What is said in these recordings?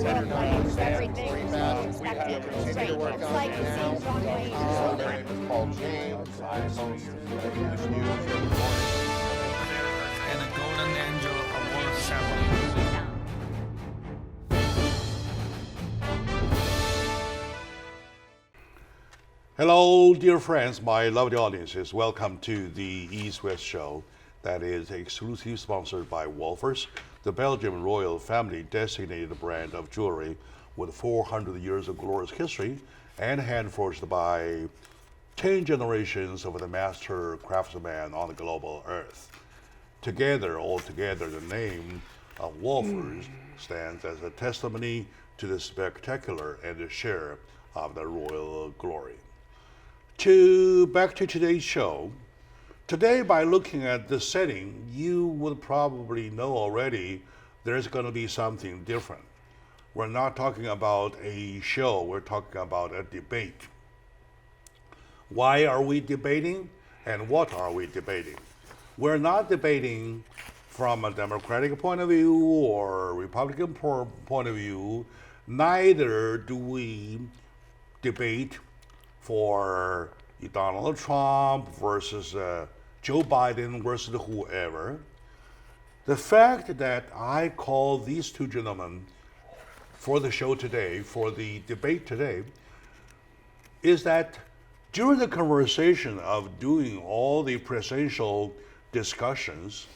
airplanes, everything. We have to continue to work on it now. My name is Paul James. I host English News every morning. And a Golden Angel Award ceremony. Hello, dear friends, my lovely audiences. Welcome to the East-West Show that is exclusively sponsored by Wolfers, the Belgian royal family designated brand of jewelry with 400 years of glorious history and hand-forged by 10 generations of the master craftsman on the global earth. Altogether, the name of Wolfers stands as a testimony to the spectacular and the share of the royal glory. Back to today's show. Today, by looking at the setting, you would probably know already there's going to be something different. We're not talking about a show, we're talking about a debate. Why are we debating and what are we debating? We're not debating from a Democratic point of view or Republican point of view. Neither do we debate for Donald Trump versus Joe Biden versus whoever. The fact that I call these two gentlemen for the show today, for the debate today, is that during the conversation of doing all the presidential discussions,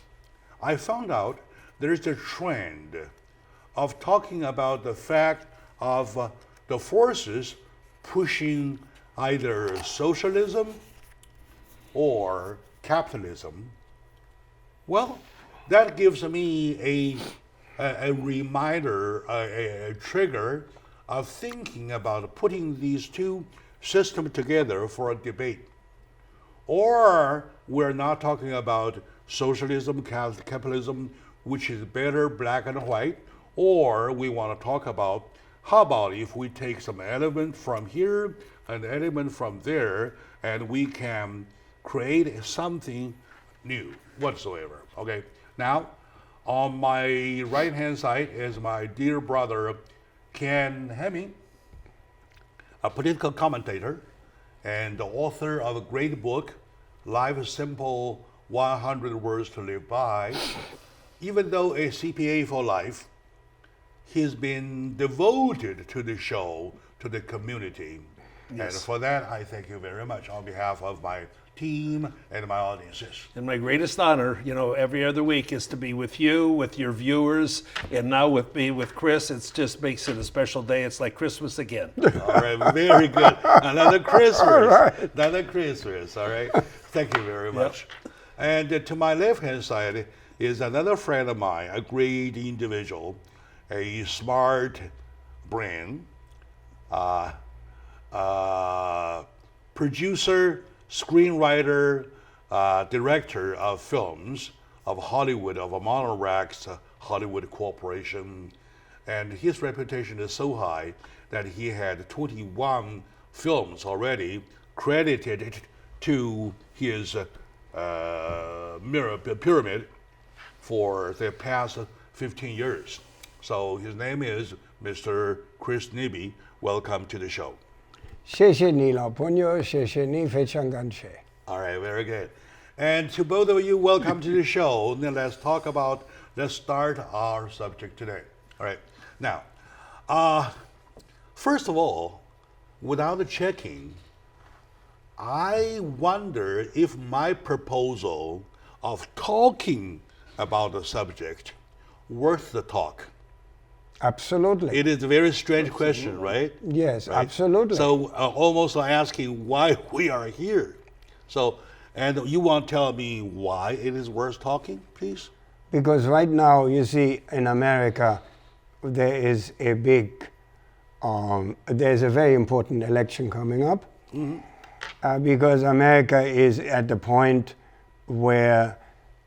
I found out there's a trend of talking about the fact of the forces pushing either socialism or capitalism. Well, that gives me a reminder, a trigger of thinking about putting these two systems together for a debate. Or we're not talking about socialism, capitalism, which is better black and white, or we want to talk about how about if we take some element from here, an element from there, and we can create something new whatsoever. Okay. Now, on my right-hand side is my dear brother, Ken Hemming, a political commentator and the author of a great book, Life Simple 100 Words to Live By. Even though a CPA for life, he's been devoted to the show, to the community. Yes. And for that, I thank you very much on behalf of my team and my audiences. And my greatest honor, every other week is to be with you, with your viewers, and now with me, with Chris. It just makes it a special day. It's like Christmas again. All right, very good. Another Christmas. All right. Another Christmas, all right? Thank you very much. Yep. And to my left-hand side is another friend of mine, a great individual, a smart brain, producer, screenwriter, director of films of Hollywood, of Monarchs Hollywood Corporation. And his reputation is so high that he had 21 films already credited to his pyramid for the past 15 years. So his name is Mr. Chris Nibby. Welcome to the show. 谢谢你老朋友，谢谢你，非常感谢。 All right, very good. And to both of you, welcome to the show. Now let's start our subject today. All right. Now, first of all, without checking, I wonder if my proposal of talking about the subject worth the talk. Absolutely. It is a very strange question, right? Yes, right? absolutely. So almost asking why we are here. So, and you want to tell me why it is worth talking, please? Because right now, you see, in America, there is a there's a very important election coming up. Mm-hmm. Because America is at the point where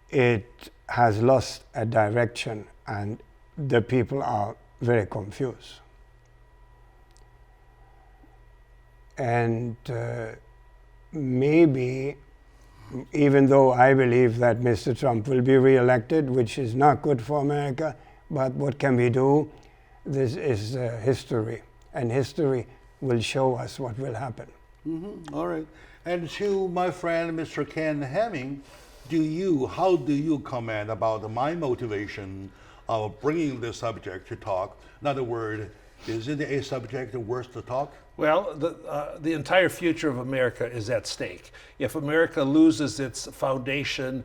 it has lost a direction and the people are very confused. And maybe, even though I believe that Mr. Trump will be re-elected, which is not good for America, but what can we do? this is history, and history will show us what will happen. All right. And to my friend, Mr. Ken Hemming, how do you comment about my motivation of bringing this subject to talk? In other words, is it a subject worth to talk? Well, the entire future of America is at stake. If America loses its foundation,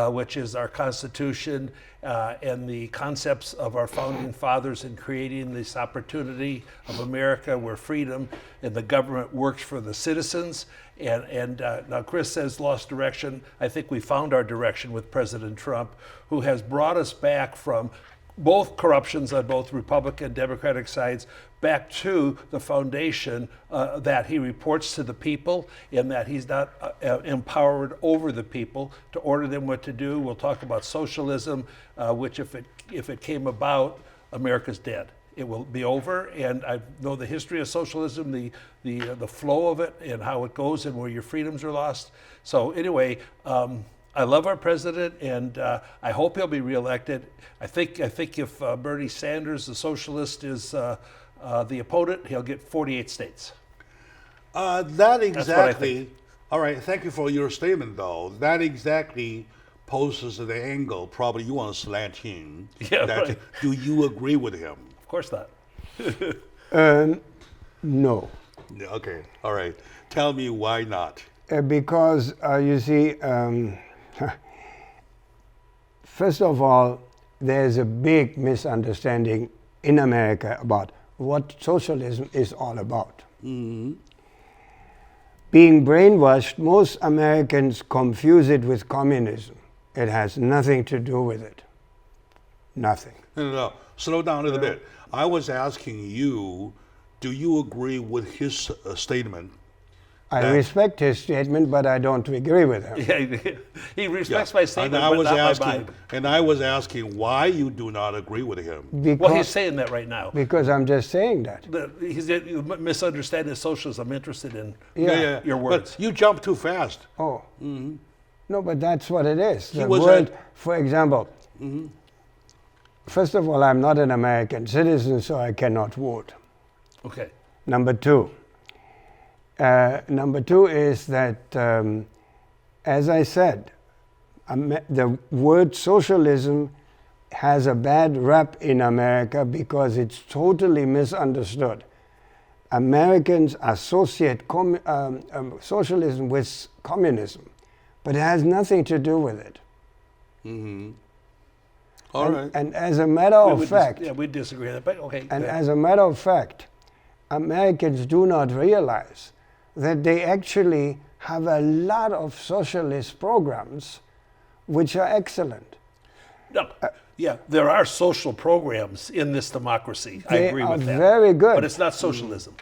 which is our Constitution and the concepts of our founding fathers in creating this opportunity of America where freedom and the government works for the citizens, and now Chris says lost direction. I think we found our direction with President Trump, who has brought us back from both corruptions on both Republican and Democratic sides back to the foundation that he reports to the people and that he's not empowered over the people to order them what to do. We'll talk about socialism, which if it came about, America's dead. It will be over, and I know the history of socialism, the flow of it, and how it goes, and where your freedoms are lost. So anyway, I love our president, and I hope he'll be reelected. I think if Bernie Sanders, the socialist, is the opponent, he'll get 48 states. That exactly. That's what I think. All right. Thank you for your statement, though. That exactly poses the angle. Probably you want to slant him. Yeah, right. Do you agree with him? Of course not. No. Yeah, okay. All right. Tell me why not. Because you see, first of all, there's a big misunderstanding in America about what socialism is all about. Being brainwashed, most Americans confuse it with communism. It has nothing to do with it. Nothing. No. Slow down a little bit. I was asking you, do you agree with his statement? I respect his statement, but I don't agree with him. Yeah, he respects my statement, and I but was not asking, my mind. And I was asking why you do not agree with him. Because, Well, he's saying that right now. because I'm just saying that. He's misunderstanding socialism. I'm interested in Yeah. your words. But you jump too fast. Oh. No, but that's what it is. The was world, at- for example, first of all, I'm not an American citizen, so I cannot vote. Okay. Number two is that, as I said, the word socialism has a bad rap in America because it's totally misunderstood. Americans associate socialism with communism, but it has nothing to do with it. All right. And as a matter of fact, we disagree on that, but okay. and as a matter of fact, Americans do not realize that they actually have a lot of socialist programs which are excellent. No, yeah, there are social programs in this democracy. I They agree are with that. very good. But it's not socialism.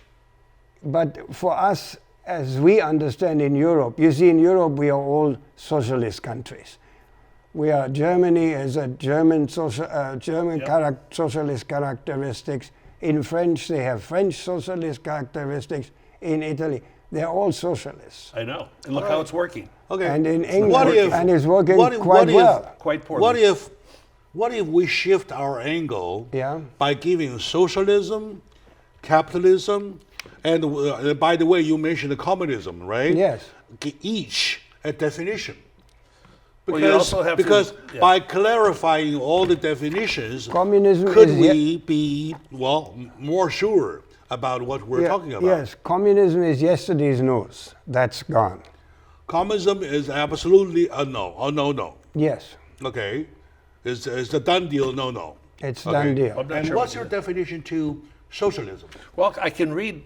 But for us, as we understand in Europe, you see, in Europe we are all socialist countries. We are Germany as a German socialist characteristics. In French, they have French socialist characteristics. In Italy, they're all socialists. I know. And look how it's working. Okay. And in What England, if- and it's working what if- quite what if- well. Quite poorly. What if we shift our angle Yeah. by giving socialism, capitalism, and by the way, you mentioned communism, right? Yes. Each a definition. Well, you also have to- because yeah. by clarifying all the definitions, Communism could is we be more sure about what we're talking about? Yes, communism is yesterday's news. That's gone. Communism is absolutely a no. Oh no. Yes, Okay, it's a done deal. No. it's Okay. done deal. I'm not And sure what's what your definition to socialism? Well, I can read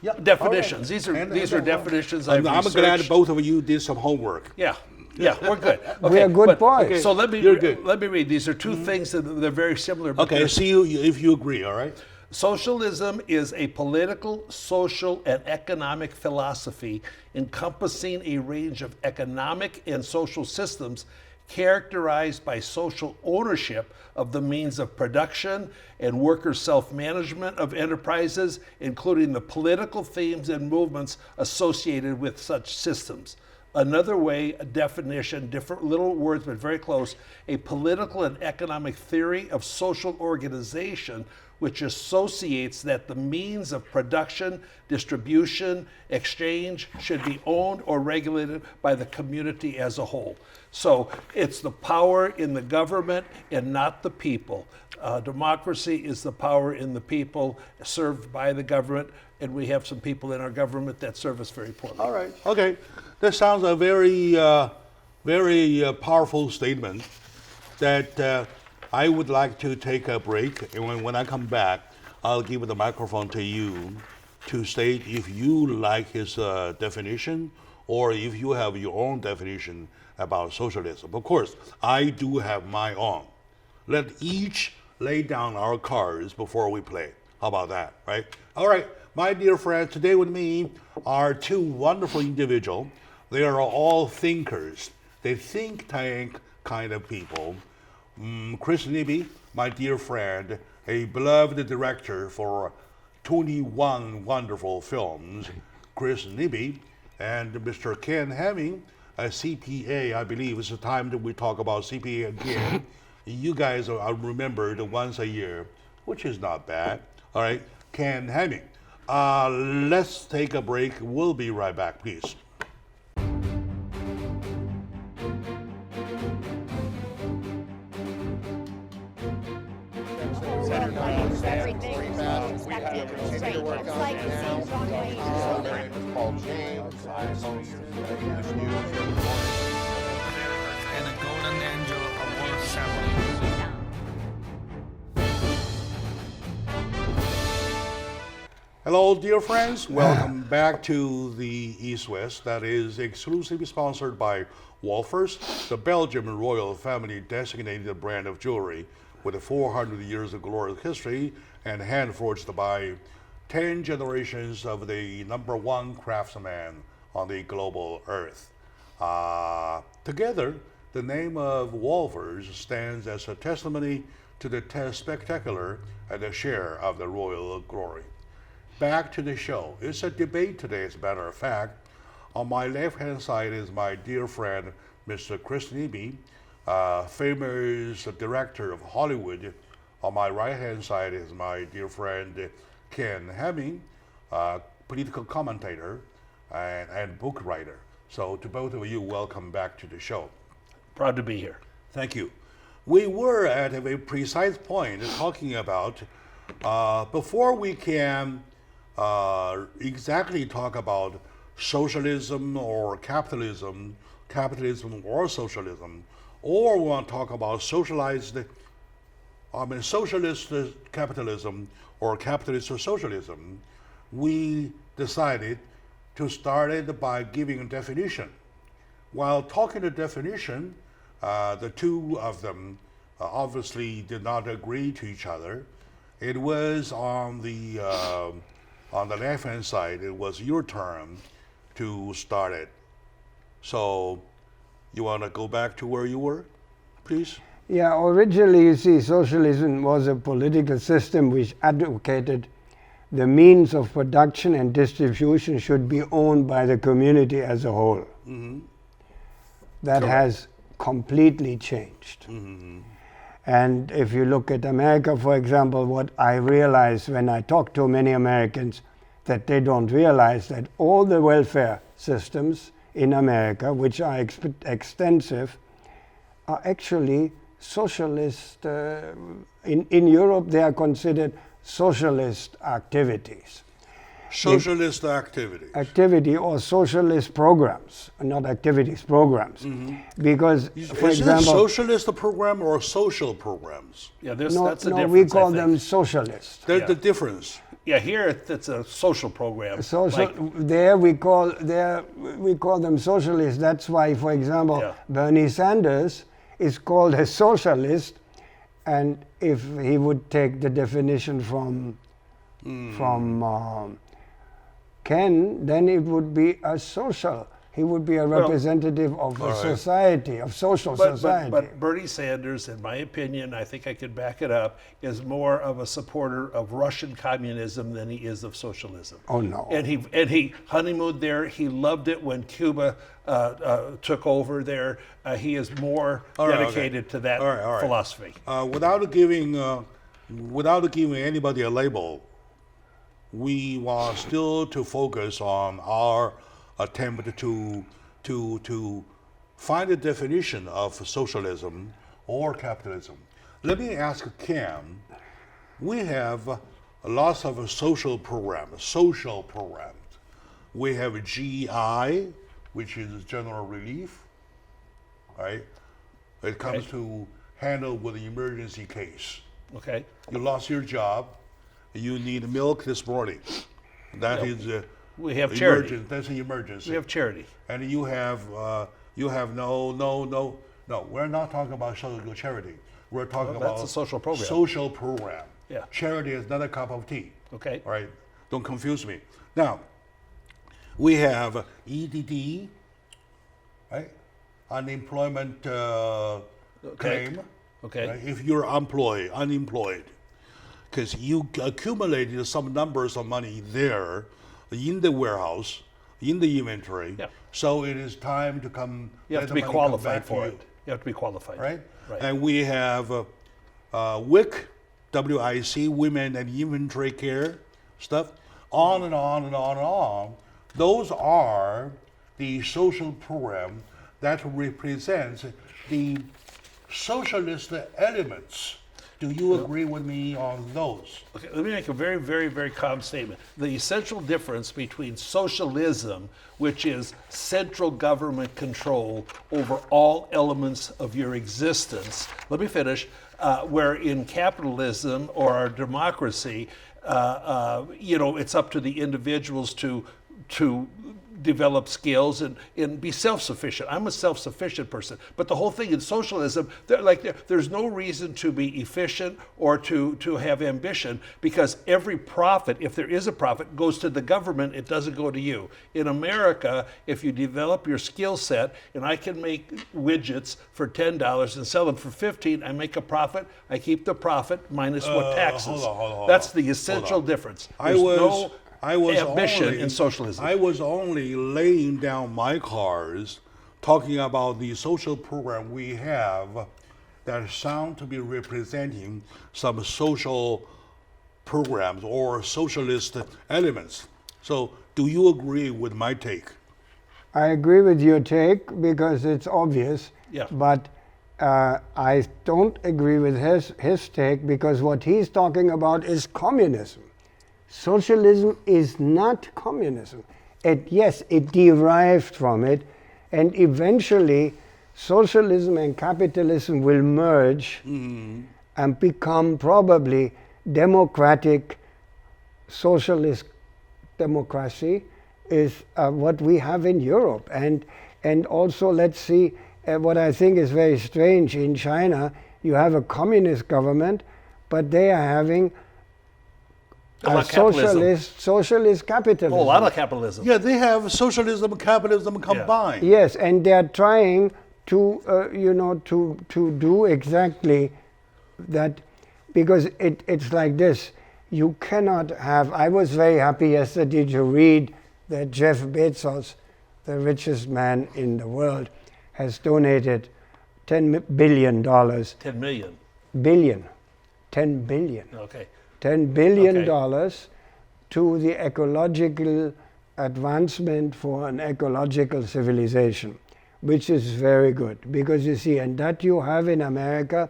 Yeah, definitions. all right. These are definitions I've I'm glad researched. both of you did some homework. Yeah, we're good. We are good boys. okay. So let me You're good. let me read. These are two things that they're very similar. But Okay, they're- see you if you agree. All right. Socialism is a political, social, and economic philosophy encompassing a range of economic and social systems characterized by social ownership of the means of production and worker self-management of enterprises, including the political themes and movements associated with such systems. Another way, a definition, different little words but very close, a political and economic theory of social organization which associates that the means of production, distribution, exchange should be owned or regulated by the community as a whole. So it's the power in the government and not the people. Democracy is the power in the people served by the government, and we have some people in our government that serve us very poorly. All right. Okay. That sounds a very powerful statement that I would like to take a break. And when I come back, I'll give the microphone to you to state if you like his definition or if you have your own definition about socialism. Of course, I do have my own. Let each lay down our cards before we play. How about that, right? All right, my dear friends, today with me are two wonderful individuals. They are all thinkers. They think tank kind of people. Chris Nibby, my dear friend, a beloved director for 21 wonderful films, Chris Nibby, and Mr. Ken Hemming, a CPA. I believe it's the time that we talk about CPA again. You guys are remembered once a year, which is not bad. All right, Ken Hemming. Let's take a break. We'll be right back, please. Everything to work on now. It's called James. And a Golden Angel Award ceremony. Hello, dear friends. Welcome back to the East West. That is exclusively sponsored by Wolfers, the Belgian royal family designated brand of jewelry with 400 years of glorious history and hand-forged by 10 generations of the #1 craftsman on the global earth. Together, the name of Wolfers stands as a testimony to the spectacular and the share of the royal glory. Back to the show. It's a debate today, as a matter of fact. On my left-hand side is my dear friend, Mr. Chris Nibby, famous director of Hollywood. On my right-hand side is my dear friend, Ken Hemming, political commentator and book writer. So to both of you, welcome back to the show. Proud to be here. Thank you. We were at a very precise point talking about, before we can exactly talk about socialism or capitalism or socialism, or we want to talk about socialist capitalism or capitalist socialism, we decided to start it by giving a definition. While talking the definition, the two of them obviously did not agree to each other. It was on the left-hand side, it was your turn to start it. So you want to go back to where you were, please? Yeah, originally, you see, socialism was a political system which advocated the means of production and distribution should be owned by the community as a whole. Mm-hmm. That Correct. Has completely changed. Mm-hmm. And if you look at America, for example, what I realize when I talk to many Americans, that they don't realize that all the welfare systems in America, which are extensive, are actually socialist. In Europe, they are considered socialist activities. Socialist activities. Activity or socialist programs, not activities, programs. Mm-hmm. Because, for example... Is it socialist program or social programs? Yeah, that's the difference. No, we call them socialist. There's the difference. Yeah, here it's a social program. There we call them socialists. That's why, for example, Bernie Sanders is called a socialist, and if he would take the definition from Ken, then it would be a social He would be a representative of a society, of social society. But Bernie Sanders, in my opinion, I think I could back it up, is more of a supporter of Russian communism than he is of socialism. Oh, no. And he honeymooned there. He loved it when Cuba took over there. He is more dedicated to that philosophy. Without giving anybody a label, we want still to focus on our attempt to find a definition of socialism or capitalism. Let me ask Cam. We have lots of social programs. We have GI, which is general relief, right? It comes to handle with an emergency case. Okay. You lost your job. You need milk this morning. That is we have charity. That's an emergency. We have charity. And you have no. We're not talking about social charity. We're talking about that's a social program. Social program. Yeah. Charity is not a cup of tea. Okay. All right. Don't confuse me. Now, we have EDD, right? Unemployment claim. Okay. Right? If you're unemployed, because you accumulated some numbers of money there in the warehouse, in the inventory, so it is time to come. You have to be qualified for it. You have to be qualified. Right? Right. And we have WIC, WIC, Women and Inventory Care stuff, on and on and on and on. Those are the social program that represents the socialist elements. Do you agree with me on those? Okay, let me make a very, very, very calm statement. The essential difference between socialism, which is central government control over all elements of your existence, let me finish, where in capitalism or our democracy, it's up to the individuals to develop skills and be self-sufficient. I'm a self-sufficient person. But the whole thing in socialism, there's no reason to be efficient or to have ambition, because every profit, if there is a profit, goes to the government. It doesn't go to you. In America, if you develop your skill set, and I can make widgets for $10 and sell them for $15, I make a profit. I keep the profit minus what taxes. Hold on, That's the essential difference. There's no ambition in socialism. I was only laying down my cards, talking about the social program we have that sound to be representing some social programs or socialist elements. So, do you agree with my take? I agree with your take because it's obvious. Yeah. But I don't agree with his take, because what he's talking about is communism. Socialism is not communism. Yes, it derived from it, and eventually socialism and capitalism will merge and become probably democratic. Socialist democracy is what we have in Europe. And also, let's see, what I think is very strange, in China you have a communist government, but they are having socialist capitalism. A lot of capitalism. Yeah, they have socialism and capitalism combined. Yes, and they're trying to, to do exactly that, because it's like this. You cannot have. I was very happy yesterday to read that Jeff Bezos, the richest man in the world, has donated $10 billion. 10 million. Billion. 10 billion. Okay. $10 billion to the ecological advancement for an ecological civilization, which is very good. Because you see, and that you have in America,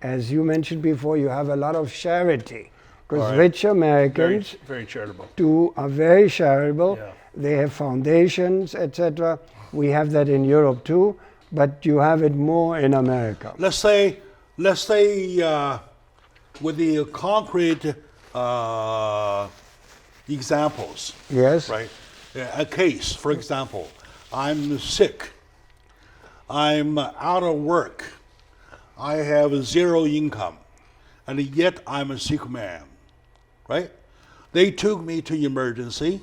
as you mentioned before, you have a lot of charity. Because rich Americans very charitable. Are very charitable. Yeah. They have foundations, etc. We have that in Europe too, but you have it more in America. Let's say with the concrete examples. Yes. Right? A case, for example, I'm sick. I'm out of work. I have zero income, and yet I'm a sick man. Right? They took me to emergency,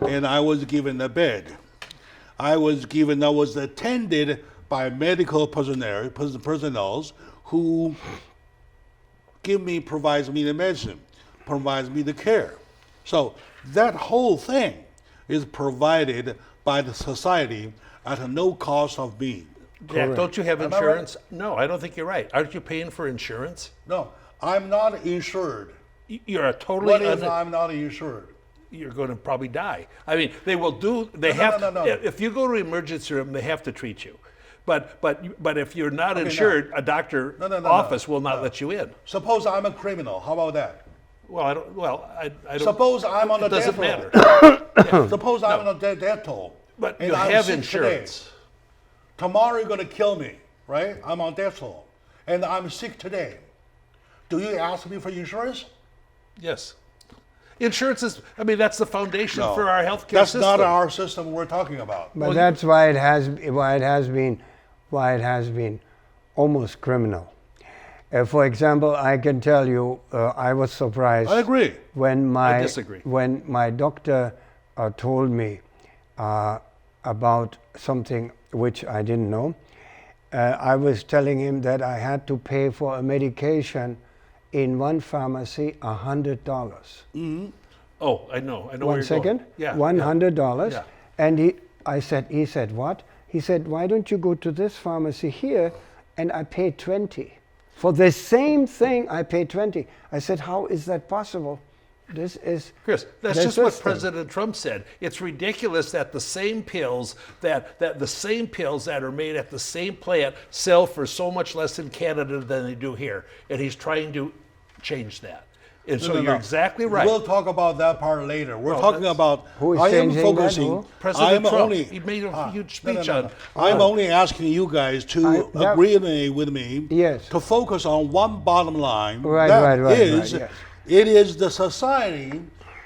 and I was given a bed. I was attended by medical personnel who provides me the medicine, provides me the care. So that whole thing is provided by the society at no cost of me. Jack, don't you have Am I right? insurance? No, I don't think you're right. Aren't you paying for insurance? No, I'm not insured. You're a totally What if I'm not insured? you're going to probably die. I mean, they will do. They No, have. no, no. If you go to the emergency room, they have to treat you. But if you're not Okay, insured, a doctor No, office will not let you in. Suppose I'm a criminal. How about that? Well, I don't. Well, I don't. Suppose I'm on it a doesn't death matter. row. Suppose I'm on a death toll. But and you I'm have sick insurance. Today. Tomorrow you're going to kill me, right? I'm on death row, and I'm sick today. Do you ask me for insurance? Yes. Insurance is. I mean, that's the foundation No. for our healthcare That's system. not our system we're talking about. But that's why it has been almost criminal. For example, I can tell you, I was surprised. I agree. When I disagree. When my doctor told me about something which I didn't know, I was telling him that I had to pay for a medication in one pharmacy $100. Oh, I know. I know. where One you're second. Going. Yeah. $100. Yeah. And he said, what? He said, why don't you go to this pharmacy here? And I paid 20. For the same thing, I paid 20. I said, how is that possible? This is Chris, that's the just what system. President Trump said. It's ridiculous that the same pills that are made at the same plant sell for so much less in Canada than they do here, and he's trying to change that. And so you're exactly right. We'll talk about that part later. We're No, talking that's- about. Who is I am changing that? focusing. Who? President I am Trump, only. he made a huge No, no, speech no, on. no. I'm only asking you guys to agree with me. Yes. To focus on one bottom line. Right, that right, is, yes. It is the society,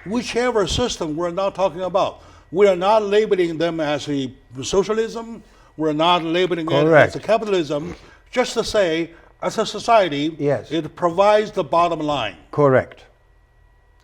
whichever system we're not talking about. We are not labeling them as a socialism. We're not labeling it Correct. as a capitalism. Just to say, as a society, Yes. it provides the bottom line. correct.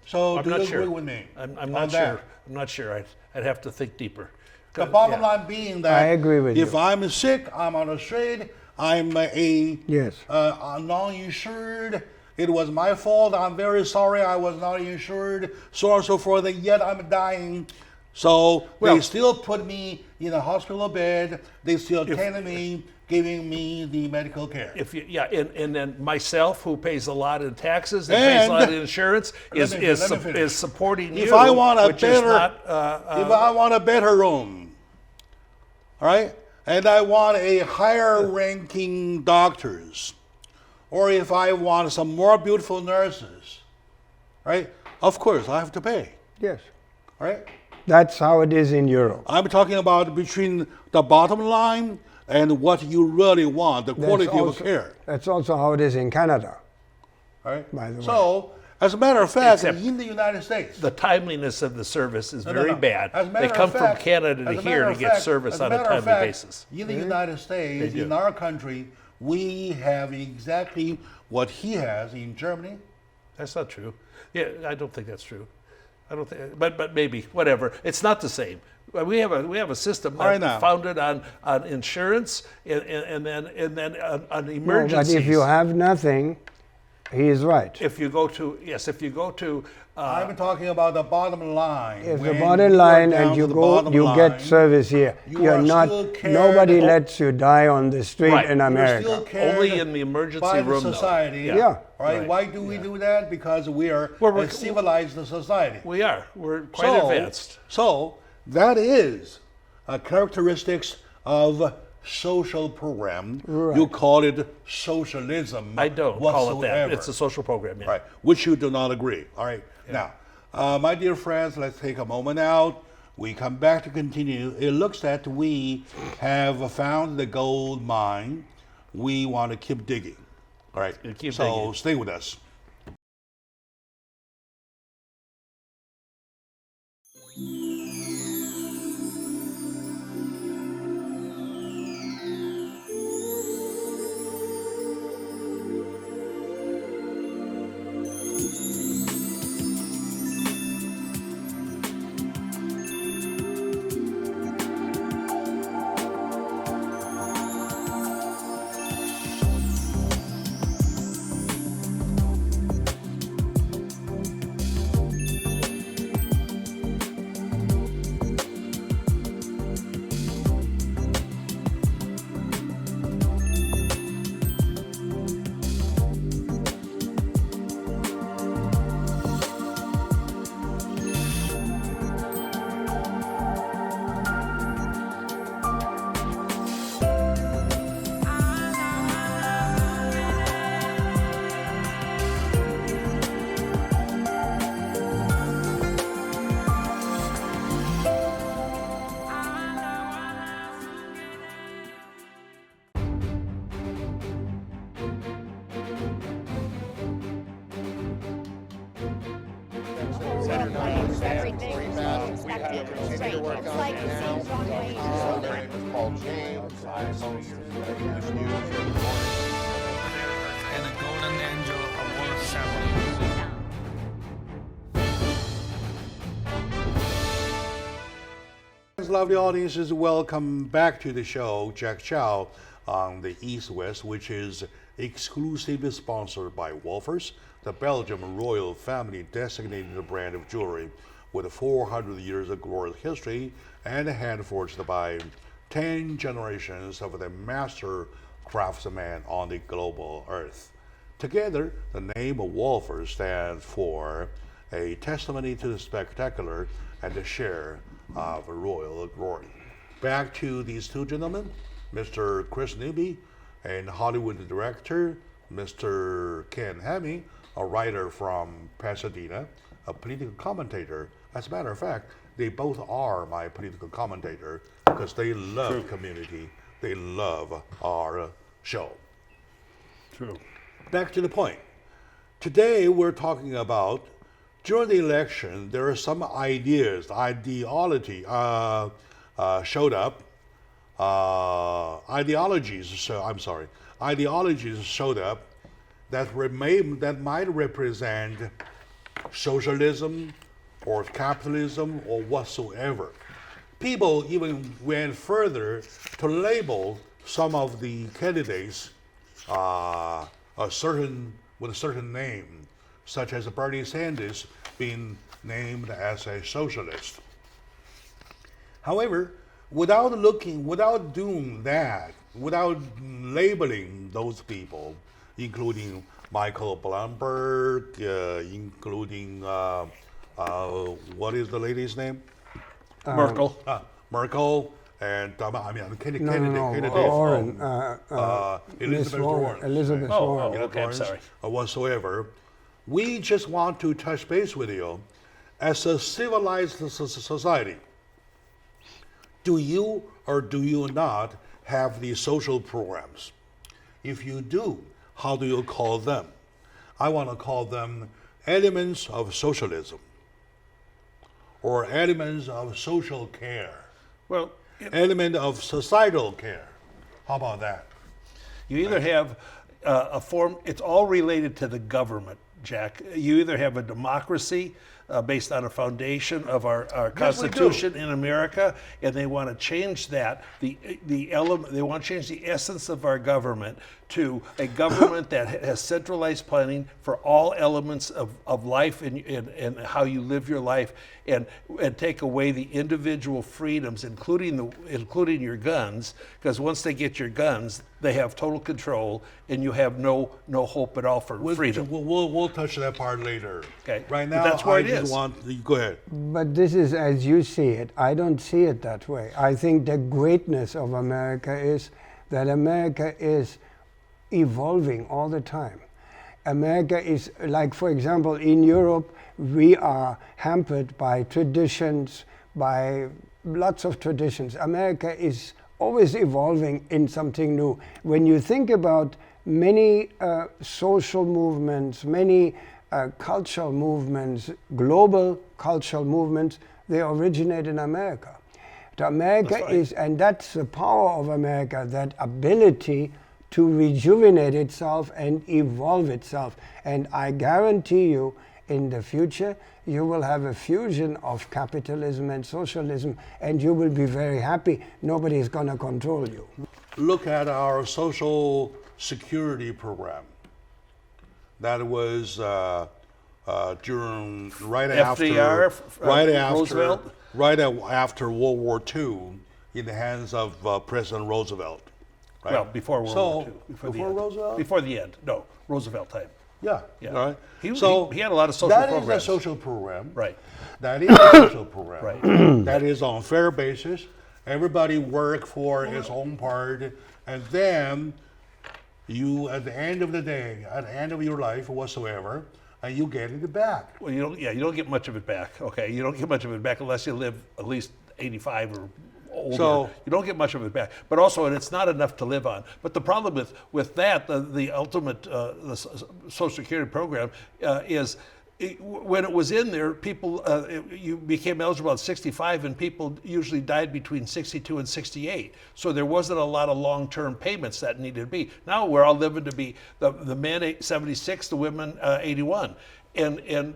So I'm do not you sure. agree with me? I'm on not that? sure. I'm not sure. I'd have to think deeper. The bottom Yeah. line being that I agree with if you. I'm sick, I'm on a street, I'm a Yes. non-insured. It was my fault. I'm very sorry. I was not insured. So on and so forth. And yet I'm dying. So Well- they still put me in a hospital bed. They still tend me, giving me the medical care. And then myself, who pays a lot in taxes and pays a lot in insurance, Let me finish. is supporting you. If I want a which is better, not, if I want a better room, all right, and I want a higher ranking doctors, or if I want some more beautiful nurses, right? Of course, I have to pay, Yes. all right? That's how it is in Europe. I'm talking about between the bottom line and what you really want, the quality of care, That's also how it is in Canada. all right? By the way. So, as a matter of fact, Except in the United States, the timeliness of the service is No, very no. bad. As a matter They of come fact- from Canada as to a matter here to of get fact- service as a on a matter of timely fact, basis. In the United States, do. in our country, we have exactly what he has in Germany. That's not true. Yeah, I don't think that's true. I don't think, but maybe whatever. It's not the same. We have a system All right, now. founded on insurance and then on No, emergencies. but if you have nothing, he is right. if you go to I'm talking about the bottom line. If the When bottom you are line down and to you the go, bottom you line, get service here. you You're are not. still cared- Nobody lets you die on the street Right. in you're America. still cared Only in the emergency by room, the though. society. Yeah. All right. Right. Why do we do that? Because we are Well, a civilized society. we're quite advanced. So that is characteristics of social program. Right. You call it socialism. I don't call it that. whatsoever. It's a social program. Yeah. Right, which you do not agree. All right. Now, my dear friends, let's take a moment out. We come back to continue. It looks that we have found the gold mine. We want to keep digging. All right. Keep so digging. stay with us. everything expected constraint. It's like seeing John Wayne. Uh, Over my there. name is Paul James. I'm host of English News every morning. And a golden angel award ceremony. Lovely audiences, welcome back to the show, Jack Chow on the East West, which is exclusively sponsored by Wolfers, the Belgian royal family designated brand of jewelry with 400 years of glorious history and hand forged by 10 generations of the master craftsmen on the global earth. Together, the name of Wolfers stands for a testimony to the spectacular and the share of royal glory. Back to these two gentlemen, Mr. Chris Newby, and Hollywood director, Mr. Ken Hemming, a writer from Pasadena, a political commentator. As a matter of fact, they both are my political commentator because they love community. They love our show. True. Back to the point. Today we're talking about during the election, there are some ideas, ideology showed up. Ideologies showed up that might represent socialism or capitalism or whatsoever. People even went further to label some of the candidates with a certain name, such as Bernie Sanders being named as a socialist. However, without doing that, without labeling those people, including Michael Bloomberg, including what is the lady's name? Merkel. Merkel, and candidate. Warren, Elizabeth Warren. Elizabeth Oh, Warren. okay, I'm sorry. Or whatsoever. We just want to touch base with you. As a civilized society, do you or do you not have these social programs? If you do, how do you call them? I want to call them elements of socialism or elements of social care, Well, element of societal care. How about that? you either have a form, it's all related to the government, Jack. You either have a democracy based on a foundation of our Yes, we do. Constitution in America, and they want to change that, the element, they want to change the essence of our government to a government that has centralized planning for all elements of life and how you live your life, and take away the individual freedoms, including your guns, because once they get your guns, they have total control, and you have no hope at all for freedom. We'll touch that part later. Okay. Right But now, that's where I it just is. want go ahead. But this is as you see it. I don't see it that way. I think the greatness of America is that America is evolving all the time. America is, like, for example, in Europe, we are hampered by traditions, by lots of traditions. America is always evolving in something new. When you think about many social movements, many cultural movements, global cultural movements, they originate in America. So America That's right. is, and that's the power of America, that ability to rejuvenate itself and evolve itself. And I guarantee you, in the future, you will have a fusion of capitalism and socialism, and you will be very happy. Nobody is going to control you. Look at our social security program. That was during FDR, Roosevelt? right after World War II, in the hands of President Roosevelt. Right? Well, before World War II. Before the end. Roosevelt? Before the end. No, Roosevelt time. Yeah. Yeah. All right. He had a lot of social that programs. is a social program. Right. That is a social program. Right. That is on fair basis. Everybody work for his own part, and then you, at the end of the day, at the end of your life whatsoever, and you get it back. Well, you don't get much of it back. Okay, you don't get much of it back unless you live at least 85 or older. So- you don't get much of it back. But also, and it's not enough to live on. But the problem with that, the ultimate the Social Security program is when it was in there, people, you became eligible at 65, and people usually died between 62 and 68. So there wasn't a lot of long-term payments that needed to be. Now we're all living to be the men 76, the women 81, and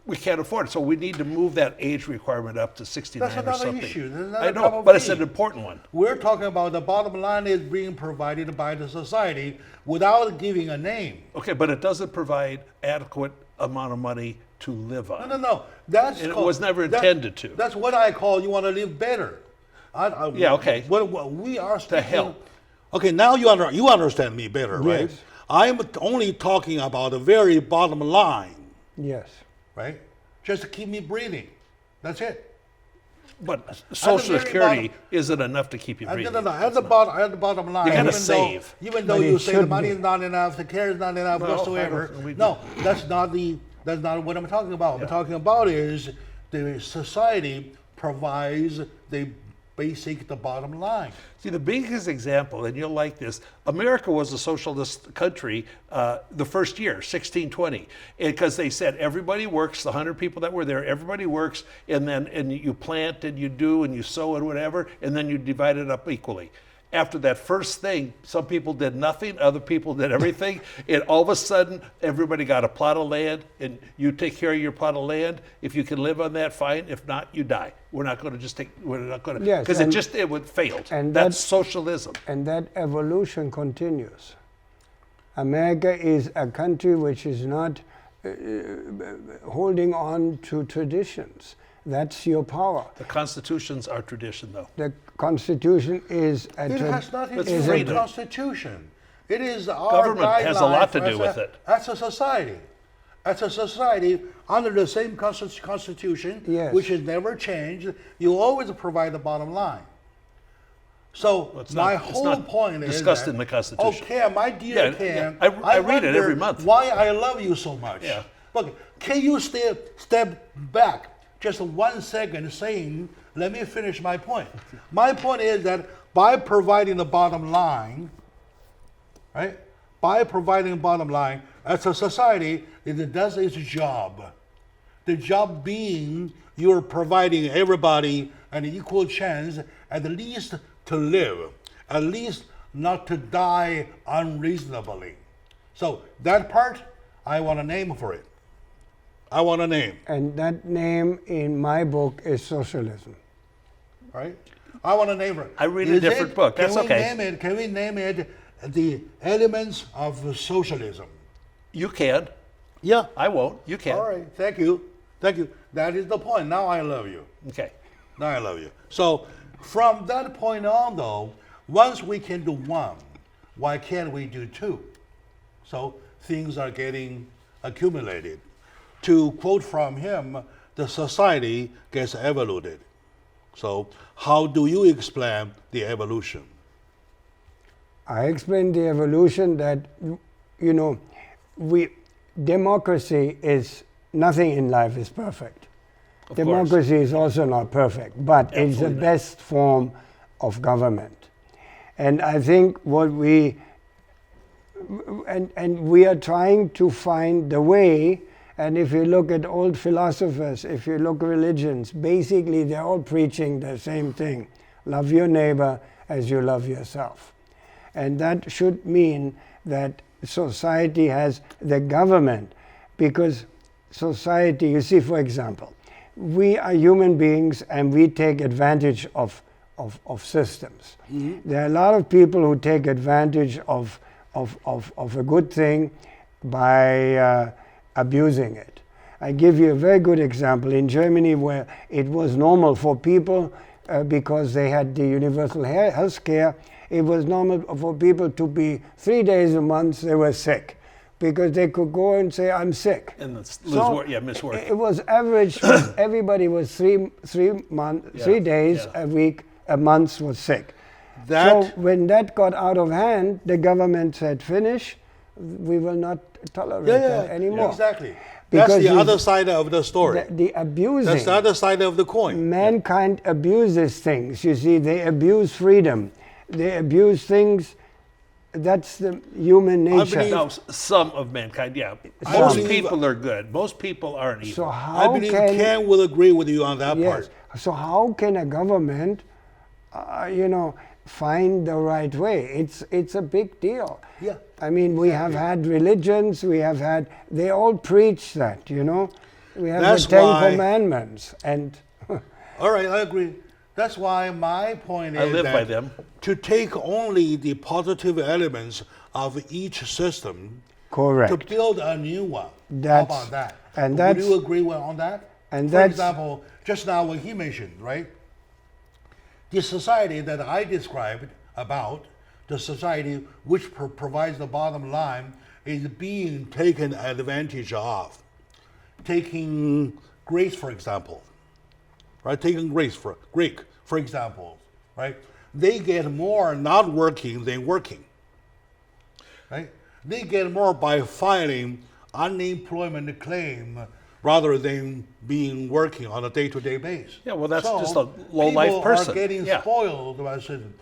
we can't afford it. So we need to move that age requirement up to 69 That's or another something. issue. That's I another know, cup of but it's tea. an important one. We're talking about the bottom line is being provided by the society without giving a name. Okay, but it doesn't provide adequate amount of money to live on. No. That's And it called- was never intended to. That's what I call you want to live better. Yeah, okay. What we are speaking, help. Okay, now you understand me better, right? Yes. I'm only talking about the very bottom line, Yes. right? Just to keep me breathing. That's it. But Social very Security bottom- isn't enough to keep you breathing. No. At the bottom line, You gotta even save. Even though But you it say the should money be. is not enough, the care is not enough No, whatsoever. I don't- No, that's not what I'm talking about. What I'm talking about is the society provides the bottom line. See, the biggest example, and you'll like this, America was a socialist country the first year, 1620, because they said everybody works, the 100 people that were there, everybody works, and you plant and you do and you sow and whatever, and then you divide it up equally. After that first thing, some people did nothing, other people did everything, and all of a sudden, everybody got a plot of land, and you take care of your plot of land. If you can live on that, fine. If not, you die. We're not going to we're not going to, Yes, because and- it would failed. and That's that- socialism. And that evolution continues. America is a country which is not holding on to traditions. That's your power. The constitution's our tradition, though. The Constitution is a It has nothing to It's do with freedom. the Constitution. It is our Government has a lot to guidelines do with it. As a society. As a society, under the same Constitution, Yes. which has never changed, you always provide the bottom line. So It's my not- it's whole not point is discussed that, in the Constitution. Oh, Cam, my dear Yeah, Cam, yeah. I read it wonder every month. why I love you so much. Yeah. Look, can you step back just 1 second saying, let me finish my point. My point is that by providing the bottom line, right? By providing the bottom line, as a society, it does its job. The job being you're providing everybody an equal chance at least to live, at least not to die unreasonably. So that part, I want a name for it. I want a name, And that name in my book is socialism. right? I want a name for it. I read a Is different it- book. That's can we okay. Name it, can we name it the elements of socialism? You can. Yeah. I won't. You can. All right. Thank you. Thank you. That is the point. Now I love you. Okay. Now I love you. So from that point on, though, once we can do one, why can't we do two? So things are getting accumulated. To quote from him, the society gets evoluted. So how do you explain the evolution? I explained the evolution that, you know, democracy is, nothing in life is perfect. Of Democracy is also not perfect, but it's the Absolutely not. best form of government. And I think what we are trying to find the way, and if you look at old philosophers, if you look at religions, basically they're all preaching the same thing. Love your neighbor as you love yourself. And that should mean that society has the government, because society, you see, for example, we are human beings and we take advantage of systems. Mm-hmm. There are a lot of people who take advantage of a good thing by abusing it. I give you a very good example. In Germany, where it was normal for people, because they had the universal health care, it was normal for people to be 3 days a month they were sick, because they could go and say, I'm sick. And miss So work. it was average. Everybody was 3 days yeah. a week, a month was sick. That- So when that got out of hand, the government said, finish, we will not tolerate that anymore. Exactly. Because That's the you- other side of the story. The abusing. That's the other side of the coin. Mankind abuses things. You see, they abuse freedom. They abuse things that's the human nature. believe- No, some of mankind, yeah. I Most believe- people are good. Most people aren't evil. So I how believe can Ken will agree with you on that yes? part. So how can a government, find the right way? It's a big deal. Yeah. I mean, we have had religions. They all preach that. We have That's the Ten why- Commandments, and All right, I agree. That's why my point is I live that by them. to take only the positive elements of each system correct. to build a new one. That's- How about that? and Would that's- you agree on that? and For that's- example, just now what he mentioned, right? The society that I described about, the society which provides the bottom line, is being taken advantage of. Taking Greece, for example, right? Taking Greek, for example, right? They get more not working than working, right? They get more by filing unemployment claim rather than working on a day-to-day basis. Yeah, well, that's just a low-life person. People are getting Yeah. spoiled by the system.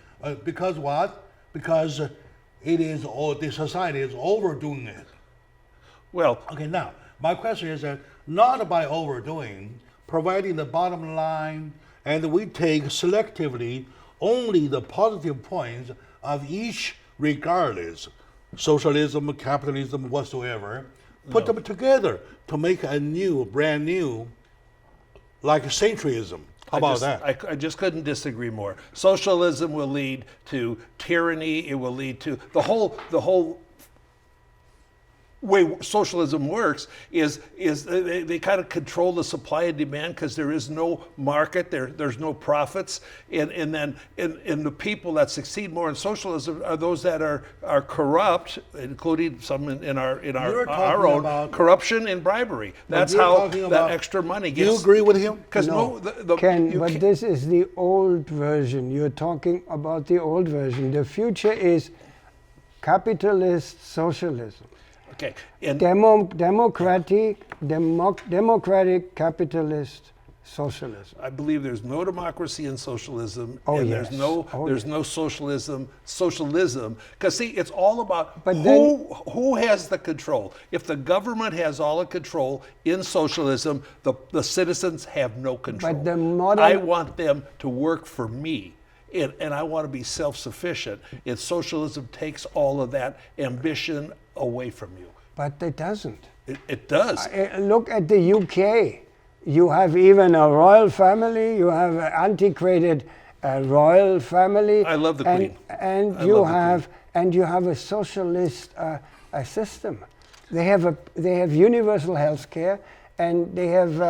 Because what? Because the society is overdoing it. Well, Okay, now, my question is that not by overdoing, providing the bottom line, and we take selectively only the positive points of each, regardless, socialism, capitalism, whatsoever, put them together to make a new, brand new, like centrism. How about that? I just couldn't disagree more. Socialism will lead to tyranny. It will lead to the whole way socialism works is they kind of control the supply and demand because there is no market, there's no profits, and then the people that succeed more in socialism are those that are corrupt, including some in our You're talking our own about- corruption and bribery. That's you're how talking that about- extra money Do you gets. agree with him? Because Ken, you but can't- this is the old version. You're talking about the old version. The future is capitalist socialism. okay, and Democratic capitalist socialism. I believe there's no democracy in socialism, Oh, and yes. there's no socialism, because see, it's all about But who has the control. If the government has all the control in socialism, the citizens have no control. But the modern- I want them to work for me. And I want to be self-sufficient. And socialism takes all of that ambition away from you. But it doesn't. It does. Look at the UK. You have even a royal family. You have an antiquated royal family. I love the and, Queen. And I you love the have you have a socialist system. They have universal health care, and they have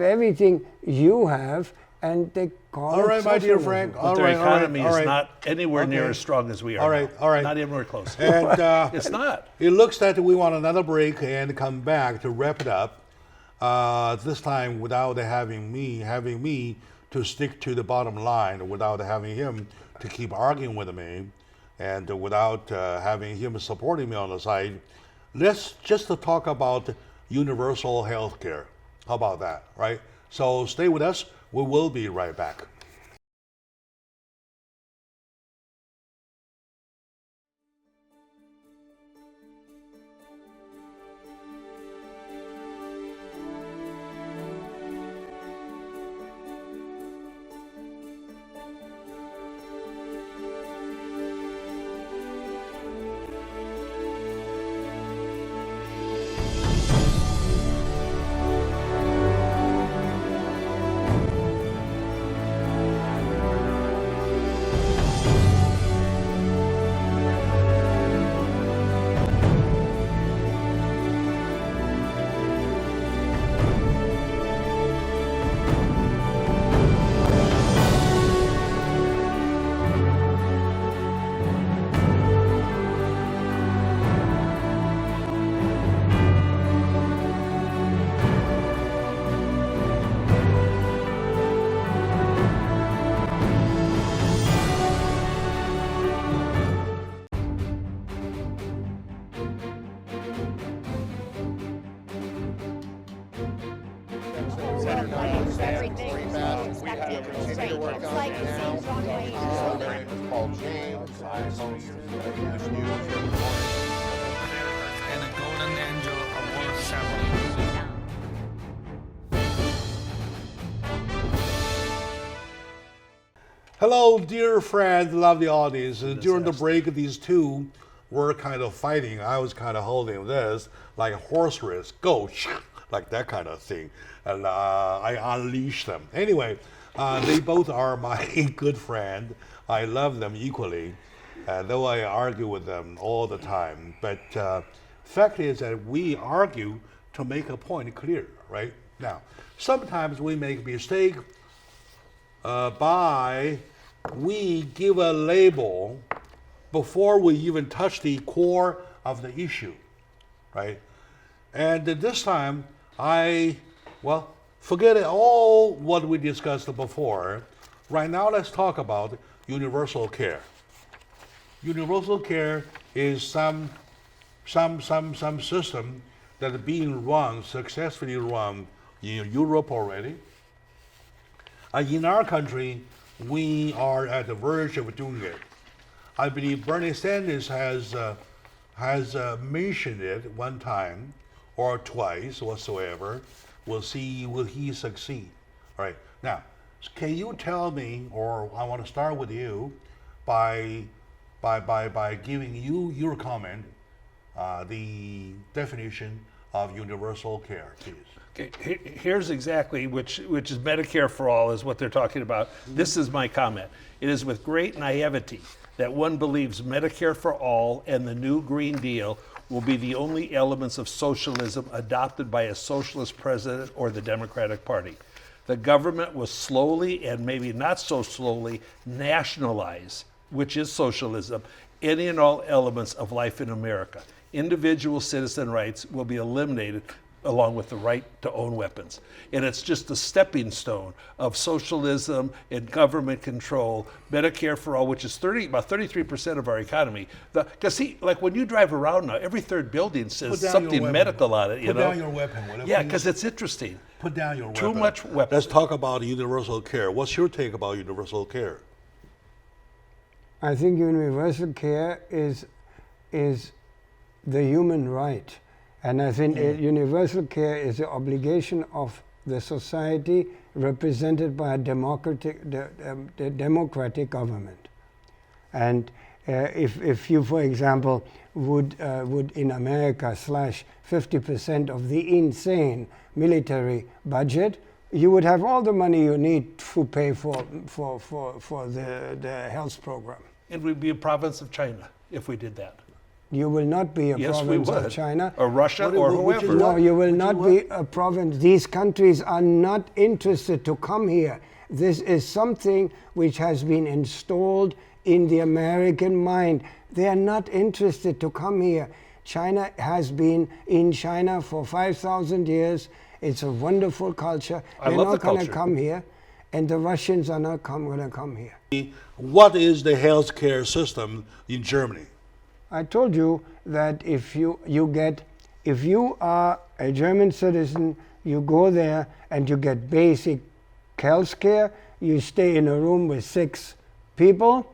everything you have, and they call All it right, my dear socialism. Frank. But All their right, all right, economy all is right. not anywhere near Okay. as strong as we are. All right, now. all right. Not anywhere close. And It's not. it looks that we want another break and come back to wrap it up. This time without having me to stick to the bottom line, without having him to keep arguing with me, and without having him supporting me on the side. Let's just to talk about universal health care. How about that, right? So stay with us. We will be right back. Everything, we continue to work on it now. Our name is called James. English news every morning. And a golden angel award ceremony. Hello, dear friends, lovely audience. During the break, these two were kind of fighting. I was kind of holding this like a horse race, go, like that kind of thing. And I unleashed them. Anyway, they both are my good friend. I love them equally, though I argue with them all the time. But fact is that we argue to make a point clear, right? Now, sometimes we make mistake by we give a label before we even touch the core of the issue, right? And this time, forget it all what we discussed before. Right now, let's talk about universal care. Universal care is some system that is being run, successfully run in Europe already. In our country, we are at the verge of doing it. I believe Bernie Sanders has mentioned it one time or twice whatsoever. We'll see, will he succeed? All right. Now, can you tell me, or I want to start with you, by giving you your comment, the definition of universal care, please. Okay, here's exactly which is Medicare for all is what they're talking about. This is my comment. It is with great naivety that one believes Medicare for all and the new Green Deal will be the only elements of socialism adopted by a socialist president or the Democratic Party. The government will slowly, and maybe not so slowly, nationalize, which is socialism, any and all elements of life in America. Individual citizen rights will be eliminated along with the right to own weapons. And it's just a stepping stone of socialism and government control, Medicare for all, which is about 33% of our economy. Because see, like when you drive around now, every third building says something medical on it, you know? Put down your weapon. Yeah, because it's interesting. Put down your weapon. Too much weapon. Let's talk about universal care. What's your take about universal care? I think universal care is the human right. And I think universal care is the obligation of the society represented by a democratic government. And if you, for example, would in America slash 50% of the insane military budget, you would have all the money you need to pay for the health program. It would be a province of China if we did that. You will not be a province of China. Or Russia or whoever. No, you will not be a province. These countries are not interested to come here. This is something which has been installed in the American mind. They are not interested to come here. China has been in China for 5,000 years. It's a wonderful culture. They're not going to come here. And the Russians are not going to come here. What is the healthcare system in Germany? I told you that if you are a German citizen, you go there and you get basic health care. You stay in a room with 6 people,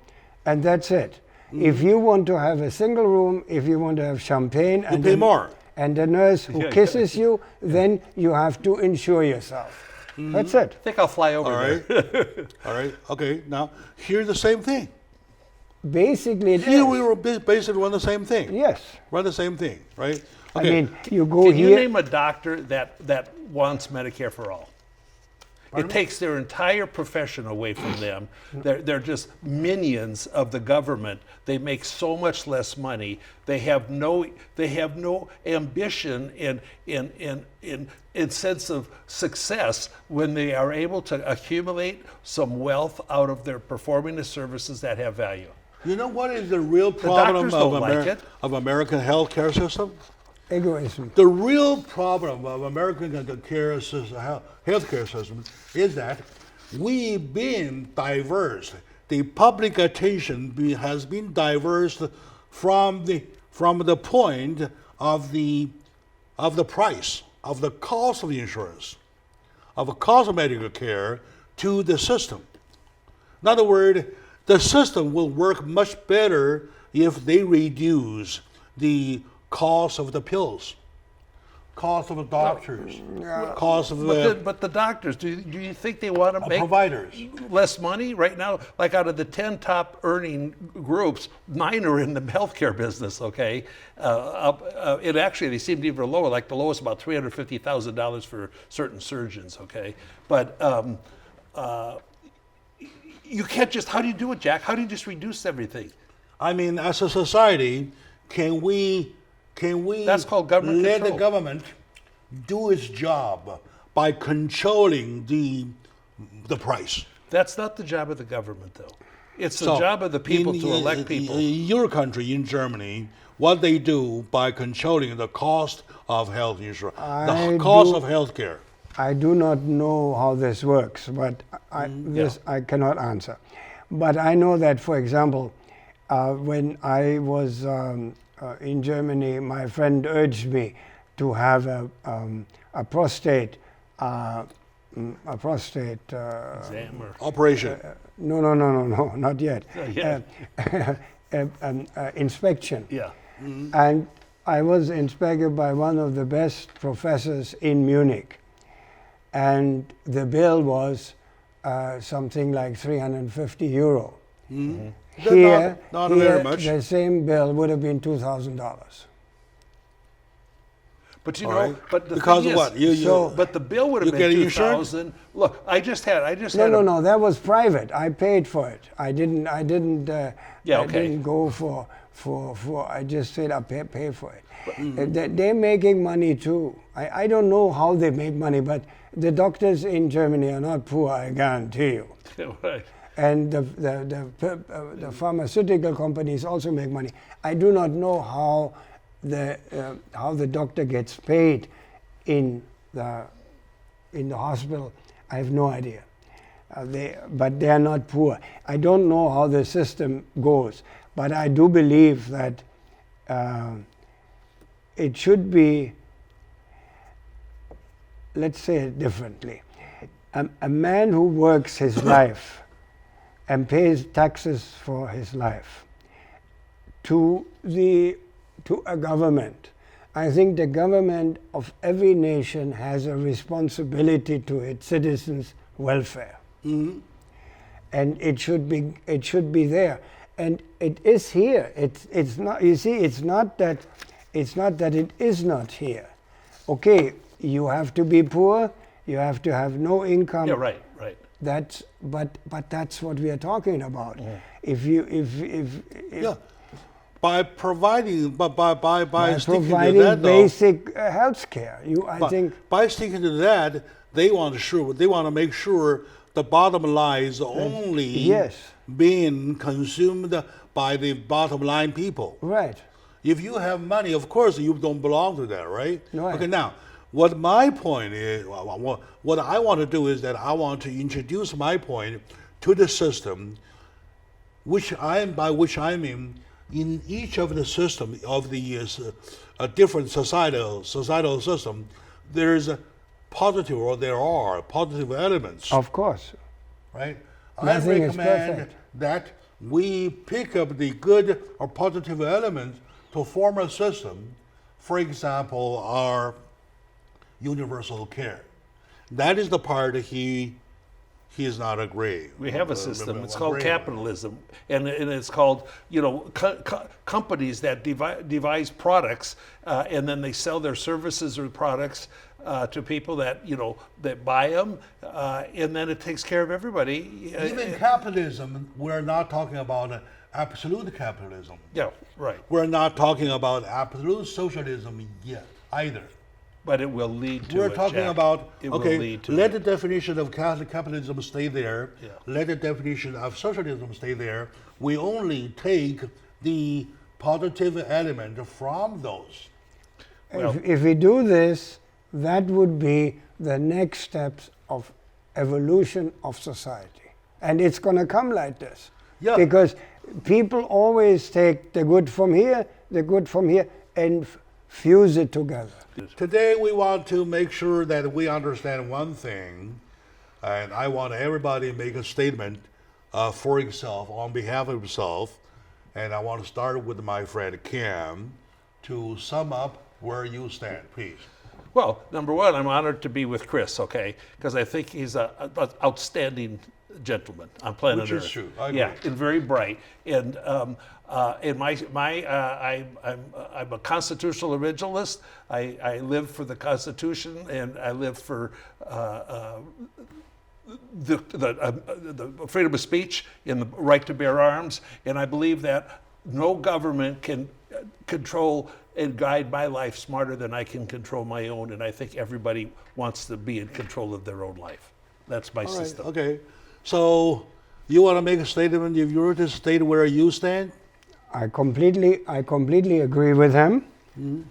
and that's it. If you want to have a single room, if you want to have champagne you pay more. And the nurse who kisses you, then you have to insure yourself. That's it. I think I'll fly over there. All right. Okay. Now, here's the same thing. Basically, here we were basically run the same thing. Yes. Run the same thing, right? Okay. I mean, you go Can here. you name a doctor that wants Medicare for all? It takes their entire profession away from them. They're just minions of the government. They make so much less money. They have no ambition in sense of success when they are able to accumulate some wealth out of their performing the services that have value. You know what is the real problem of American healthcare system? Egoism. The real problem of American healthcare system is that we've been diverse. The public attention has been diverse from the point of the price, of the cost of the insurance, of the cost of medical care, to the system. In other words, the system will work much better if they reduce the cost of the pills, cost of the doctors, cost of But the doctors, do you think they want to make providers. less money right now? Like out of the 10 top earning groups, 9 are in the healthcare business, okay? And actually, they seemed even lower, like the lowest about $350,000 for certain surgeons, okay? But you can't just, how do you do it, Jack? How do you just reduce everything? I mean, as a society, can we That's called government let control. the government do its job by controlling the price? That's not the job of the government, though. It's the So, job of the people to elect people. In your country, in Germany, what they do by controlling the cost of health insurance, the cost of health care. I do not know how this works, but I cannot answer. But I know that, for example, when I was in Germany, my friend urged me to have a prostate Exam or- Operation. no, not yet. Inspection. Yeah. And I was inspected by one of the best professors in Munich. And the bill was something like 350 euro. Here, Not here very much. the same bill would have been $2,000. But you All know, right. but the Because thing of what? is, You- but the bill would have you been getting insurance? 2,000. Look, I just had No, that was private. I paid for it. I didn't Yeah, I okay. didn't go for I just said I pay for it. They're making money too. I don't know how they make money, but the doctors in Germany are not poor, I guarantee you. Right. And the pharmaceutical companies also make money. I do not know how the doctor gets paid in the hospital. I have no idea. But they are not poor. I don't know how the system goes, but I do believe that it should be, let's say it differently. A man who works his life and pays taxes for his life to a government. I think the government of every nation has a responsibility to its citizens' welfare. And it should be there. And it is here. It's not, you see, it's not that it is not here. Okay, you have to be poor, you have to have no income. Yeah, right. But that's what we are talking about. Yeah. If Yeah. By providing, by sticking to providing that, though, basic health care, I think by sticking to that, they want to make sure the bottom line is only yes. being consumed by the bottom line people. Right. If you have money, of course you don't belong to that, right? Right. Okay, now, what my point is, what I want to do is that I want to introduce my point to the system, by which I mean in each of the system of the different societal system, there are positive elements. Of course. Right? Nothing I is recommend perfect. that we pick up the good or positive elements to form a system. For example, our universal care. That is the part he is not agreeing. We have a system. It's called capitalism, and it's called companies that devise products, and then they sell their services or products to people that that buy them, and then it takes care of everybody. Even capitalism, we're not talking about absolute capitalism. Yeah, right. We're not talking about absolute socialism yet either. But it will lead to We're it, talking Jack. about, It will okay, lead to let it. the definition of capitalism stay there. Yeah. Let the definition of socialism stay there. We only take the positive element from those. Well- If we do this, that would be the next steps of evolution of society. And it's going to come like this. Yeah. Because people always take the good from here, and fuse it together. Today we want to make sure that we understand one thing. And I want everybody to make a statement for himself, on behalf of himself. And I want to start with my friend Cam to sum up where you stand, please. Well, number one, I'm honored to be with Chris, okay? Because I think he's an outstanding gentleman on planet Which Earth. is true. I agree. Yeah, and very bright. And I'm a constitutional originalist. I live for the Constitution, and I live for the freedom of speech and the right to bear arms. And I believe that no government can control and guide my life smarter than I can control my own. And I think everybody wants to be in control of their own life. That's my All right, system. okay. So you want to make a statement, if you were to state where you stand? I completely agree with him. Mm-hmm.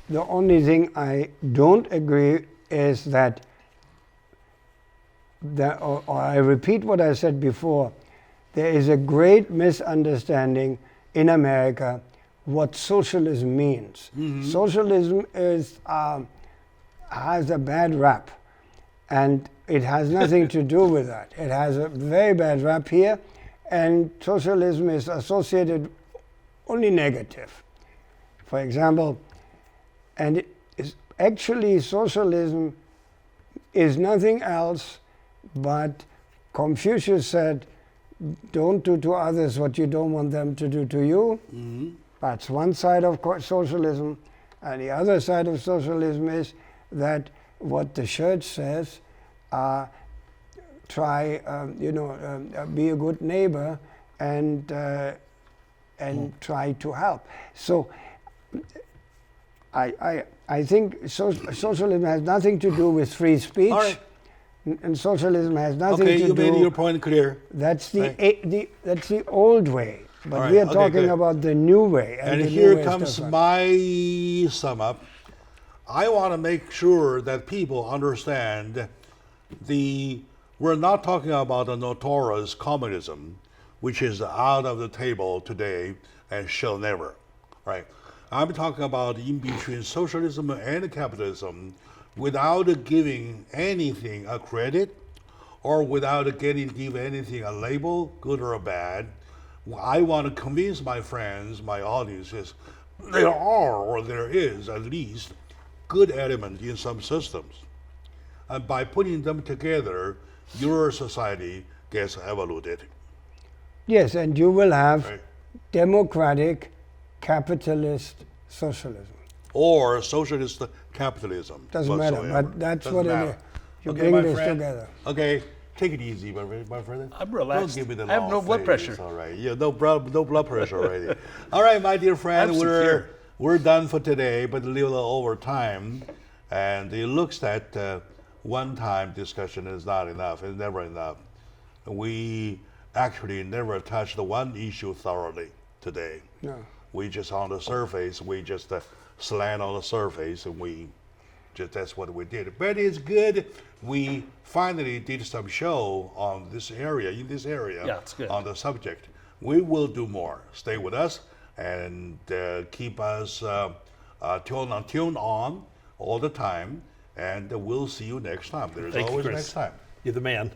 The only thing I don't agree is that, or I repeat what I said before, there is a great misunderstanding in America what socialism means. Mm-hmm. Socialism has a bad rap, and it has nothing to do with that. It has a very bad rap here, and socialism is associated only negative. For example, and actually socialism is nothing else but Confucius said, don't do to others what you don't want them to do to you. Mm-hmm. That's one side of socialism. And the other side of socialism is that what the church says, try, be a good neighbor and try to help. So I think socialism has nothing to do with free speech. All right. And socialism has nothing Okay, to you do. made your point clear. That's the, Right. that's the old way. But All right, we are okay, talking good. about the new way. And the new here way is comes different. my sum up. I want to make sure that people understand we're not talking about the notorious communism, which is out of the table today and shall never, right? I'm talking about in between socialism and capitalism without giving anything a credit or without give anything a label, good or bad. I want to convince my friends, my audiences, there are or there is at least good element in some systems. And by putting them together, your society gets evolved. Yes, and you will have Right. democratic capitalist socialism. Or socialist capitalism. Doesn't matter, whatsoever. but that's Doesn't what it matter. is. You Okay, bring my this friend. together. Okay, take it easy, my friend. I'm relaxed. Don't give me the I have long no blood face, pressure. All right, yeah, no blood pressure already. All right, my dear friend, I'm secure. we're done for today, but a little over time, and it looks that one-time discussion is not enough. It's never enough. We actually never touched the one issue thoroughly today. No. We just on the surface. We just slant on the surface, and that's what we did. But it's good. We finally did some show on this area, Yeah, it's good. on the subject. We will do more. Stay with us and keep us tuned on all the time. And we'll see you next time. There's Thank you, always Chris. next time. You're the man.